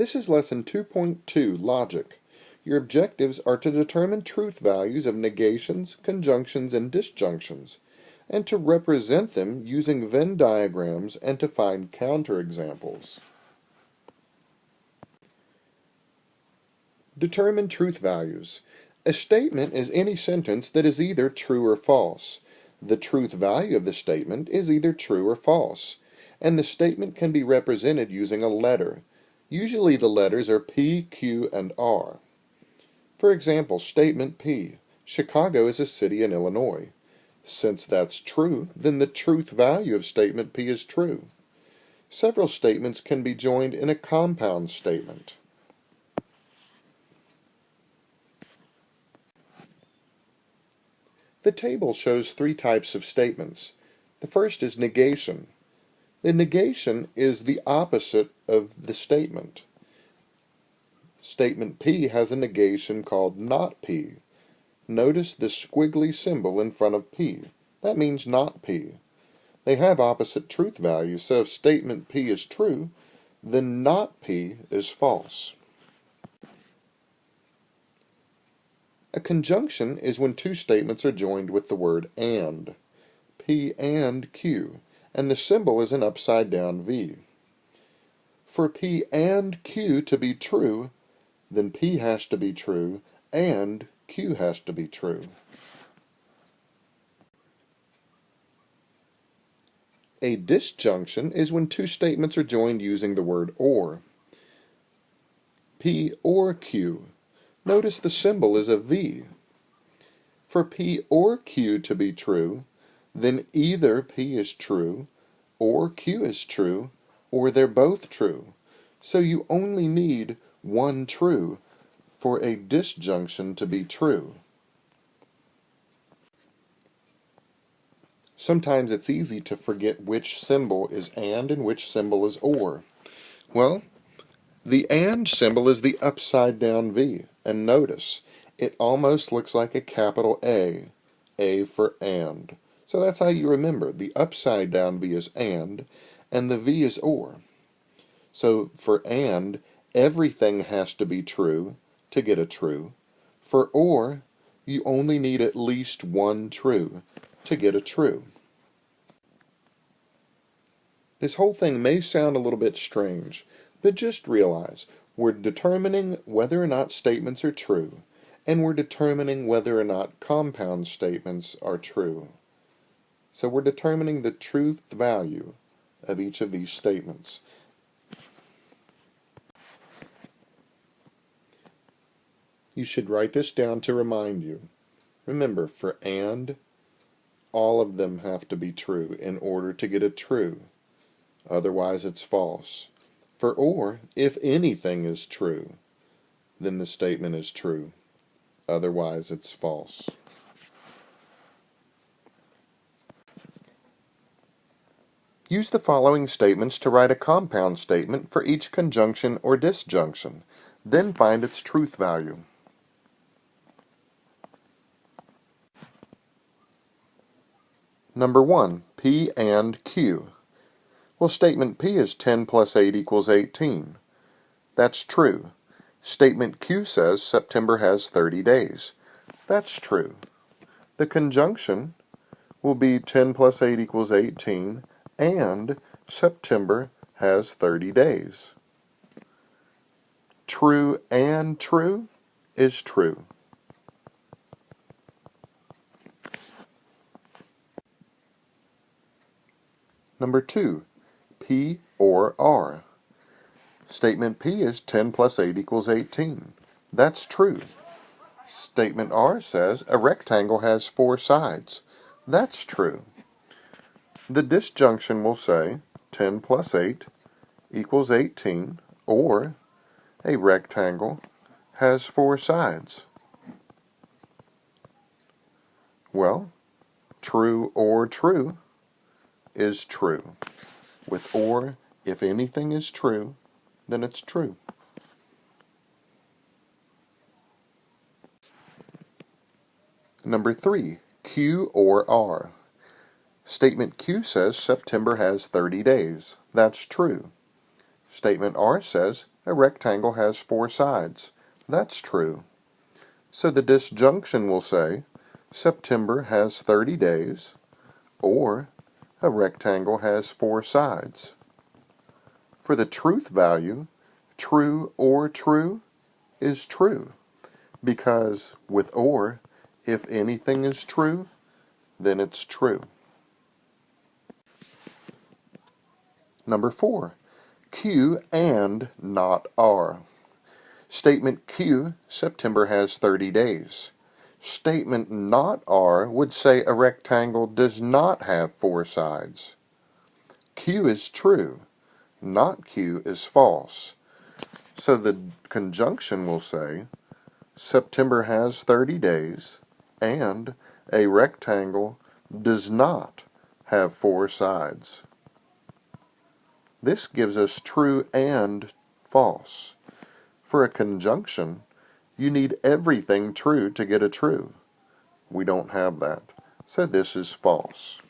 This is Lesson 2.2, Logic. Your objectives are to determine truth values of negations, conjunctions, and disjunctions, and to represent them using Venn diagrams and to find counterexamples. Determine truth values. A statement is any sentence that is either true or false. The truth value of the statement is either true or false, and the statement can be represented using a letter. Usually the letters are P, Q, and R. For example, statement P, Chicago is a city in Illinois. Since that's true, then the truth value of statement P is true. Several statements can be joined in a compound statement. The table shows three types of statements. The first is negation. The negation is the opposite of the statement. Statement P has a negation called not P. Notice the squiggly symbol in front of P. That means not P. They have opposite truth values, so if statement P is true, then not P is false. A conjunction is when two statements are joined with the word and. P and Q, and the symbol is an upside-down V. For P and Q to be true, then P has to be true and Q has to be true. A disjunction is when two statements are joined using the word or. P or Q. Notice the symbol is a V. For P or Q to be true, then either P is true, or Q is true, or they're both true. So you only need one true for a disjunction to be true. Sometimes it's easy to forget which symbol is and which symbol is or. Well, the and symbol is the upside down V, and notice, it almost looks like a capital A for and. So that's how you remember. The upside down V is and the V is or. So for and, everything has to be true to get a true. For or, you only need at least one true to get a true. This whole thing may sound a little bit strange, but just realize we're determining whether or not statements are true, and we're determining whether or not compound statements are true. So we're determining the truth value of each of these statements. You should write this down to remind you. Remember, for and, all of them have to be true in order to get a true. Otherwise it's false. For or, if anything is true, then the statement is true. Otherwise it's false. Use the following statements to write a compound statement for each conjunction or disjunction. Then find its truth value. Number 1, P and Q. Well, statement P is 10 plus 8 equals 18. That's true. Statement Q says September has 30 days. That's true. The conjunction will be 10 plus 8 equals 18, and September has 30 days. True and true is true. Number 2, P or R. Statement P is 10 plus 8 equals 18. That's true. Statement R says a rectangle has 4 sides. That's true. The disjunction will say 10 plus 8 equals 18, or a rectangle has 4 sides. Well, true or true is true. With or, if anything is true, then it's true. Number 3, Q or R. Statement Q says September has 30 days. That's true. Statement R says a rectangle has 4 sides. That's true. So the disjunction will say, September has 30 days, or a rectangle has 4 sides. For the truth value, true or true is true, because with or, if anything is true, then it's true. Number 4, Q and not R. Statement Q, September has 30 days. Statement not R would say a rectangle does not have 4 sides. Q is true, not Q is false. So the conjunction will say, September has 30 days, and a rectangle does not have 4 sides. This gives us true and false. For a conjunction, you need everything true to get a true. We don't have that, so this is false.